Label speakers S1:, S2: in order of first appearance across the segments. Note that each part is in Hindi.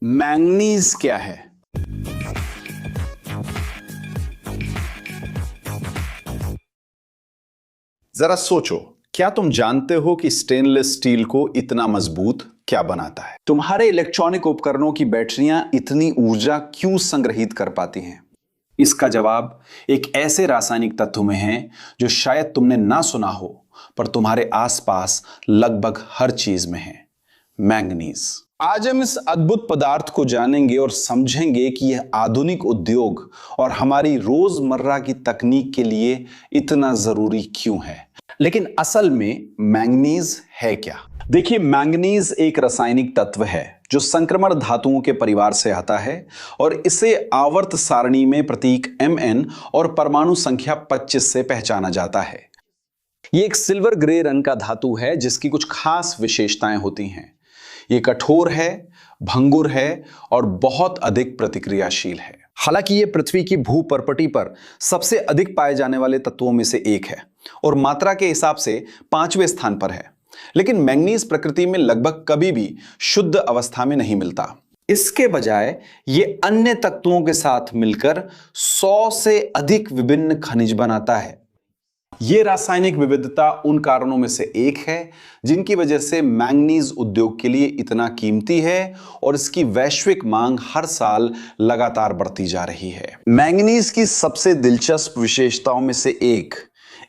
S1: मैंगनीज क्या है? जरा सोचो, क्या तुम जानते हो कि स्टेनलेस स्टील को इतना मजबूत क्या बनाता है? तुम्हारे इलेक्ट्रॉनिक उपकरणों की बैटरियां इतनी ऊर्जा क्यों संग्रहित कर पाती हैं? इसका जवाब एक ऐसे रासायनिक तत्व में है जो शायद तुमने ना सुना हो, पर तुम्हारे आसपास लगभग हर चीज में है। मैंगनीज। आज हम इस अद्भुत पदार्थ को जानेंगे और समझेंगे कि यह आधुनिक उद्योग और हमारी रोजमर्रा की तकनीक के लिए इतना जरूरी क्यों है। लेकिन असल में मैंगनीज है क्या? देखिए, मैंगनीज एक रासायनिक तत्व है जो संक्रमण धातुओं के परिवार से आता है और इसे आवर्त सारणी में प्रतीक Mn और परमाणु संख्या 25 से पहचाना जाता है। यह एक सिल्वर ग्रे रंग का धातु है जिसकी कुछ खास विशेषताएं होती हैं। यह कठोर है, भंगुर है और बहुत अधिक प्रतिक्रियाशील है। हालांकि यह पृथ्वी की भूपर्पटी पर सबसे अधिक पाए जाने वाले तत्वों में से एक है और मात्रा के हिसाब से 5वें स्थान पर है। लेकिन मैंगनीज प्रकृति में लगभग कभी भी शुद्ध अवस्था में नहीं मिलता। इसके बजाय यह अन्य तत्वों के साथ मिलकर 100 से अधिक विभिन्न खनिज बनाता है। यह रासायनिक विविधता उन कारणों में से एक है जिनकी वजह से मैंगनीज उद्योग के लिए इतना कीमती है और इसकी वैश्विक मांग हर साल लगातार बढ़ती जा रही है। मैंगनीज की सबसे दिलचस्प विशेषताओं में से एक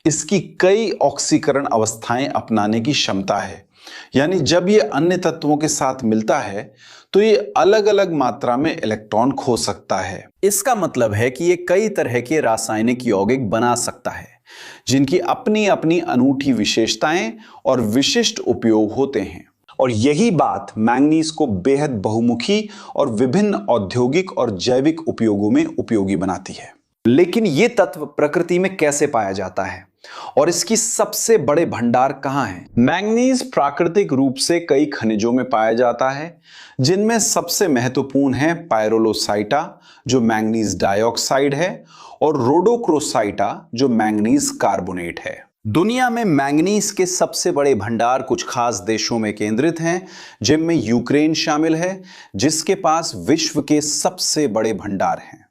S1: इसकी कई ऑक्सीकरण अवस्थाएं अपनाने की क्षमता है। यानी जब यह अन्य तत्वों के साथ मिलता है तो यह अलग अलग मात्रा में इलेक्ट्रॉन खो सकता है। इसका मतलब है कि यह कई तरह के रासायनिक यौगिक बना सकता है जिनकी अपनी अपनी अनूठी विशेषताएं और विशिष्ट उपयोग होते हैं। और यही बात मैंगनीज को बेहद बहुमुखी और विभिन्न औद्योगिक और जैविक उपयोगों में उपयोगी बनाती है। लेकिन यह तत्व प्रकृति में कैसे पाया जाता है और इसकी सबसे बड़े भंडार कहां हैं? मैंगनीज प्राकृतिक रूप से कई खनिजों में पाया जाता है, जिनमें सबसे महत्वपूर्ण है पायरोलोसाइटा जो मैंगनीज डाइऑक्साइड है और रोडोक्रोसाइटा जो मैंगनीज कार्बोनेट है। दुनिया में मैंगनीज के सबसे बड़े भंडार कुछ खास देशों में केंद्रित हैं, जिनमें यूक्रेन शामिल है जिसके पास विश्व के सबसे बड़े भंडार हैं।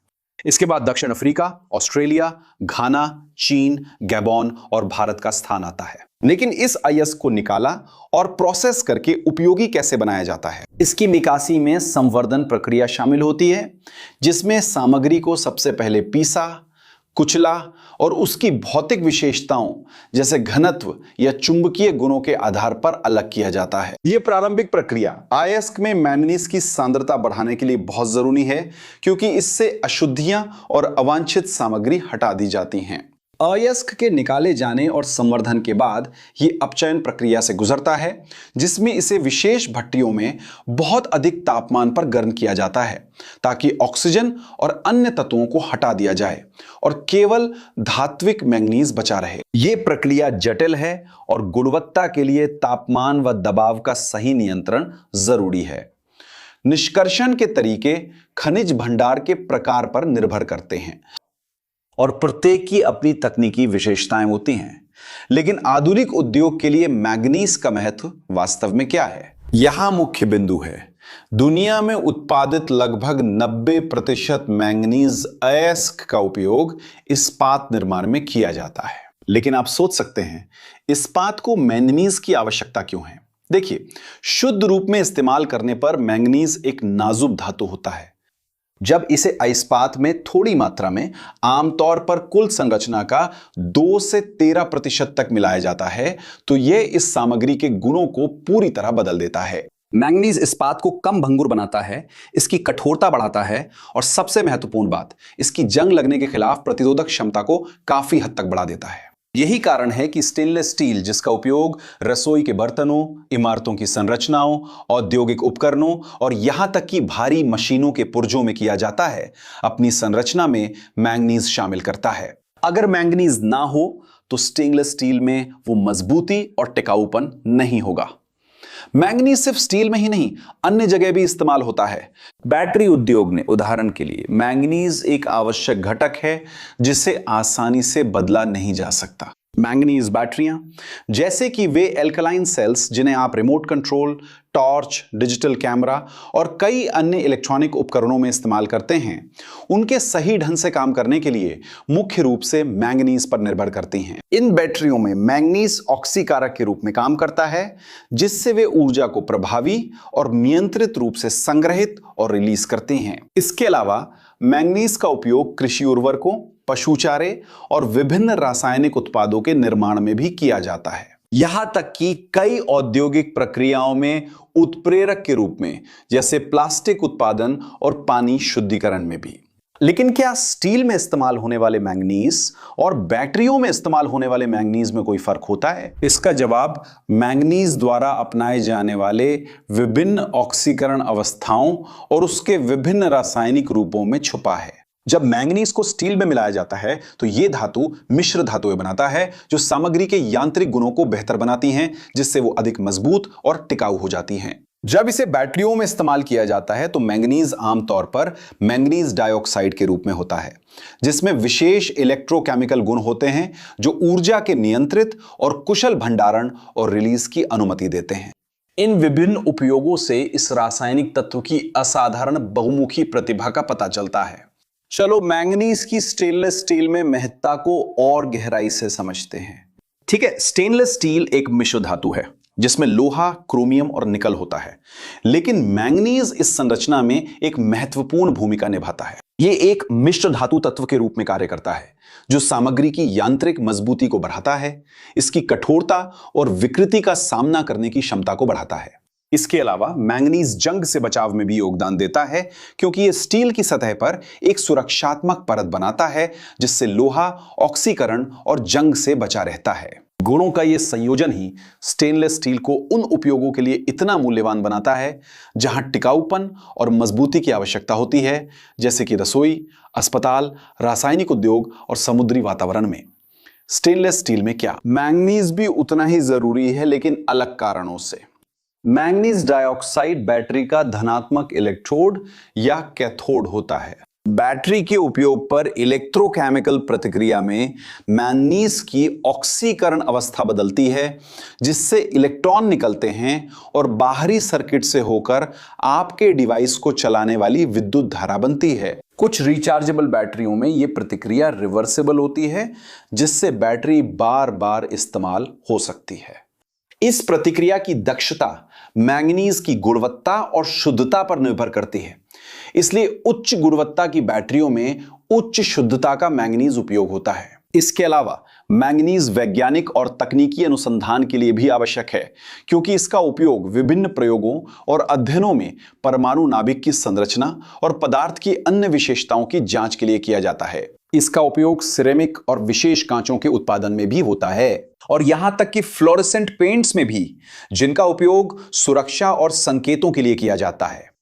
S1: इसके बाद दक्षिण अफ्रीका, ऑस्ट्रेलिया, घाना, चीन, गैबोन और भारत का स्थान आता है। लेकिन इस अयस्क को निकाला और प्रोसेस करके उपयोगी कैसे बनाया जाता है? इसकी निकासी में संवर्धन प्रक्रिया शामिल होती है जिसमें सामग्री को सबसे पहले पीसा, कुचला और उसकी भौतिक विशेषताओं जैसे घनत्व या चुंबकीय गुणों के आधार पर अलग किया जाता है। यह प्रारंभिक प्रक्रिया अयस्क में मैंगनीज की सांद्रता बढ़ाने के लिए बहुत जरूरी है क्योंकि इससे अशुद्धियां और अवांछित सामग्री हटा दी जाती हैं। अयस्क के निकाले जाने और संवर्धन के बाद यह अपचयन प्रक्रिया से गुजरता है जिसमें इसे विशेष भट्टियों में बहुत अधिक तापमान पर गर्म किया जाता है ताकि ऑक्सीजन और अन्य तत्वों को हटा दिया जाए और केवल धात्विक मैंगनीज बचा रहे। यह प्रक्रिया जटिल है और गुणवत्ता के लिए तापमान व दबाव का सही नियंत्रण जरूरी है। निष्कर्षण के तरीके खनिज भंडार के प्रकार पर निर्भर करते हैं और प्रत्येक की अपनी तकनीकी विशेषताएं होती हैं। लेकिन आधुनिक उद्योग के लिए मैंगनीज का महत्व वास्तव में क्या है? यहां मुख्य बिंदु है, दुनिया में उत्पादित लगभग 90% मैंगनीज अयस्क का उपयोग इस्पात निर्माण में किया जाता है। लेकिन आप सोच सकते हैं, इस्पात को मैंगनीज की आवश्यकता क्यों है? देखिए, शुद्ध रूप में इस्तेमाल करने पर मैंगनीज एक नाजुक धातु होता है। जब इसे इस्पात में थोड़ी मात्रा में, आमतौर पर कुल संरचना का 2 से 13% तक मिलाया जाता है तो यह इस सामग्री के गुणों को पूरी तरह बदल देता है। मैंगनीज इस्पात को कम भंगुर बनाता है, इसकी कठोरता बढ़ाता है और सबसे महत्वपूर्ण बात, इसकी जंग लगने के खिलाफ प्रतिरोधक क्षमता को काफी हद तक बढ़ा देता है। यही कारण है कि स्टेनलेस स्टील, जिसका उपयोग रसोई के बर्तनों, इमारतों की संरचनाओं, औद्योगिक उपकरणों और यहां तक कि भारी मशीनों के पुर्जों में किया जाता है, अपनी संरचना में मैंगनीज शामिल करता है। अगर मैंगनीज ना हो तो स्टेनलेस स्टील में वो मजबूती और टिकाऊपन नहीं होगा। मैंगनीज सिर्फ स्टील में ही नहीं, अन्य जगह भी इस्तेमाल होता है। बैटरी उद्योग ने उदाहरण के लिए मैंगनीज एक आवश्यक घटक है जिसे आसानी से बदला नहीं जा सकता। मैंगनीज बैटरियां, जैसे कि वे एल्कलाइन सेल्स जिन्हें आप remote control, torch, digital camera और कई अन्य इलेक्ट्रॉनिक उपकरणों में इस्तेमाल करते हैं, उनके सही ढंग से काम करने के लिए मुख्य रूप से मैंगनीज पर निर्भर करती हैं। इन बैटरियों में मैंगनीज ऑक्सीकारक के रूप में काम करता है, जिससे वे ऊर्जा को प्रभावी और नियंत्रित रूप से संग्रहित और रिलीज करती हैं। इसके अलावा मैंगनीज का उपयोग कृषि उर्वरकों, पशु चारे और विभिन्न रासायनिक उत्पादों के निर्माण में भी किया जाता है। यहां तक कि कई औद्योगिक प्रक्रियाओं में उत्प्रेरक के रूप में, जैसे प्लास्टिक उत्पादन और पानी शुद्धिकरण में भी। लेकिन क्या स्टील में इस्तेमाल होने वाले मैंगनीज और बैटरियों में इस्तेमाल होने वाले मैंगनीज में कोई फर्क होता है? इसका जवाब मैंगनीज द्वारा अपनाए जाने वाले विभिन्न ऑक्सीकरण अवस्थाओं और उसके विभिन्न रासायनिक रूपों में छुपा है। जब मैंगनीज को स्टील में मिलाया जाता है तो यह धातु मिश्र धातुएं बनाता है, जो सामग्री के यांत्रिक गुणों को बेहतर बनाती हैं, जिससे वो अधिक मजबूत और टिकाऊ हो जाती हैं। जब इसे बैटरियों में इस्तेमाल किया जाता है तो मैंगनीज आमतौर पर मैंगनीज डाइऑक्साइड के रूप में होता है, जिसमें विशेष इलेक्ट्रोकेमिकल गुण होते हैं जो ऊर्जा के नियंत्रित और कुशल भंडारण और रिलीज की अनुमति देते हैं। इन विभिन्न उपयोगों से इस रासायनिक तत्व की असाधारण बहुमुखी प्रतिभा का पता चलता है। चलो मैंगनीज की स्टेनलेस स्टील में महत्ता को और गहराई से समझते हैं। ठीक है, स्टेनलेस स्टील एक मिश्र धातु है जिसमें लोहा, क्रोमियम और निकल होता है, लेकिन मैंगनीज इस संरचना में एक महत्वपूर्ण भूमिका निभाता है। यह एक मिश्र धातु तत्व के रूप में कार्य करता है, जो सामग्री की यांत्रिक मजबूती को बढ़ाता है, इसकी कठोरता और विकृति का सामना करने की क्षमता को बढ़ाता है। इसके अलावा मैंगनीज जंग से बचाव में भी योगदान देता है, क्योंकि यह स्टील की सतह पर एक सुरक्षात्मक परत बनाता है, जिससे लोहा ऑक्सीकरण और जंग से बचा रहता है। गुणों का यह संयोजन ही स्टेनलेस स्टील को उन उपयोगों के लिए इतना मूल्यवान बनाता है जहां टिकाऊपन और मजबूती की आवश्यकता होती है, जैसे कि रसोई, अस्पताल, रासायनिक उद्योग और समुद्री वातावरण में। स्टेनलेस स्टील में क्या मैंगनीज भी उतना ही जरूरी है, लेकिन अलग कारणों से। मैंगनीज डाइऑक्साइड बैटरी का धनात्मक इलेक्ट्रोड या कैथोड होता है। बैटरी के उपयोग पर इलेक्ट्रोकेमिकल प्रतिक्रिया में मैंगनीज की ऑक्सीकरण अवस्था बदलती है, जिससे इलेक्ट्रॉन निकलते हैं और बाहरी सर्किट से होकर आपके डिवाइस को चलाने वाली विद्युत धारा बनती है। कुछ रिचार्जेबल बैटरियों में यह प्रतिक्रिया रिवर्सिबल होती है, जिससे बैटरी बार बार इस्तेमाल हो सकती है। इस प्रतिक्रिया की दक्षता मैंगनीज की गुणवत्ता और शुद्धता पर निर्भर करती है, इसलिए उच्च गुणवत्ता की बैटरियों में उच्च शुद्धता का मैंगनीज उपयोग होता है। इसके अलावा मैंगनीज वैज्ञानिक और तकनीकी अनुसंधान के लिए भी आवश्यक है, क्योंकि इसका उपयोग विभिन्न प्रयोगों और अध्ययनों में परमाणु नाभिक की संरचना और पदार्थ की अन्य विशेषताओं की जांच के लिए किया जाता है। इसका उपयोग सिरेमिक और विशेष कांचों के उत्पादन में भी होता है, और यहां तक कि फ्लोरेसेंट पेंट्स में भी, जिनका उपयोग सुरक्षा और संकेतों के लिए किया जाता है।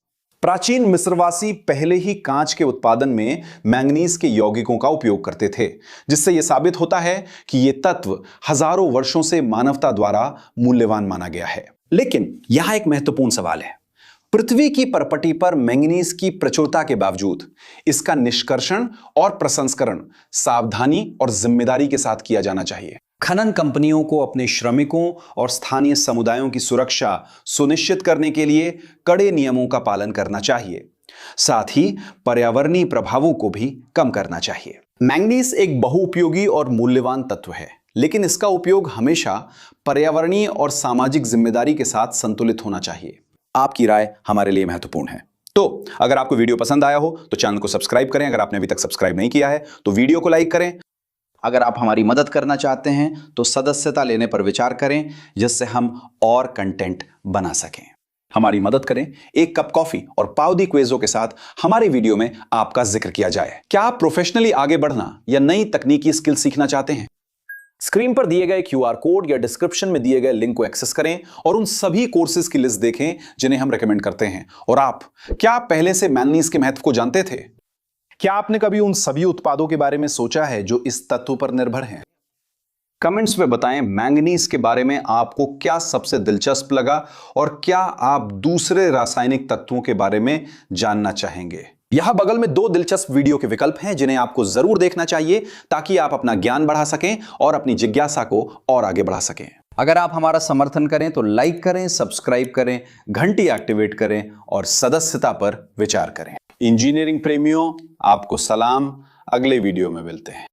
S1: प्राचीन मिस्रवासी पहले ही कांच के उत्पादन में मैंगनीज के यौगिकों का उपयोग करते थे, जिससे यह साबित होता है कि यह तत्व हजारों वर्षों से मानवता द्वारा मूल्यवान माना गया है। लेकिन यहां एक महत्वपूर्ण सवाल है। पृथ्वी की परपटी पर मैंगनीज की प्रचुरता के बावजूद इसका निष्कर्षण और प्रसंस्करण सावधानी और जिम्मेदारी के साथ किया जाना चाहिए। खनन कंपनियों को अपने श्रमिकों और स्थानीय समुदायों की सुरक्षा सुनिश्चित करने के लिए कड़े नियमों का पालन करना चाहिए। साथ ही पर्यावरणीय प्रभावों को भी कम करना चाहिए। मैंगनीज एक बहुउपयोगी और मूल्यवान तत्व है, लेकिन इसका उपयोग हमेशा पर्यावरणीय और सामाजिक जिम्मेदारी के साथ संतुलित होना चाहिए। आपकी राय हमारे लिए महत्वपूर्ण है। तो अगर आपको वीडियो पसंद आया हो तो चैनल को सब्सक्राइब करें। अगर आपने अभी तक सब्सक्राइब नहीं किया है तो वीडियो को लाइक करें। अगर आप हमारी मदद करना चाहते हैं तो सदस्यता लेने पर विचार करें, जिससे हम और कंटेंट बना सकें। हमारी मदद करें, एक कप कॉफी और पाव दी क्विज़ों के साथ हमारे वीडियो में आपका जिक्र किया जाए। क्या आप प्रोफेशनली आगे बढ़ना या नई तकनीकी स्किल सीखना चाहते हैं? स्क्रीन पर दिए गए QR कोड या डिस्क्रिप्शन में दिए गए लिंक को एक्सेस करें और उन सभी कोर्सेज की लिस्ट देखें जिन्हें हम रेकमेंड करते हैं। और क्या आप पहले से मैंगनीज के महत्व को जानते थे? क्या आपने कभी उन सभी उत्पादों के बारे में सोचा है जो इस तत्व पर निर्भर हैं? कमेंट्स में बताएं मैंगनीज के बारे में आपको क्या सबसे दिलचस्प लगा और क्या आप दूसरे रासायनिक तत्वों के बारे में जानना चाहेंगे। यहां बगल में 2 दिलचस्प वीडियो के विकल्प हैं जिन्हें आपको जरूर देखना चाहिए ताकि आप अपना ज्ञान बढ़ा सकें और अपनी जिज्ञासा को और आगे बढ़ा सकें। अगर आप हमारा समर्थन करें तो लाइक करें, सब्सक्राइब करें, घंटी एक्टिवेट करें और सदस्यता पर विचार करें। इंजीनियरिंग प्रेमियों, आपको सलाम। अगले वीडियो में मिलते हैं।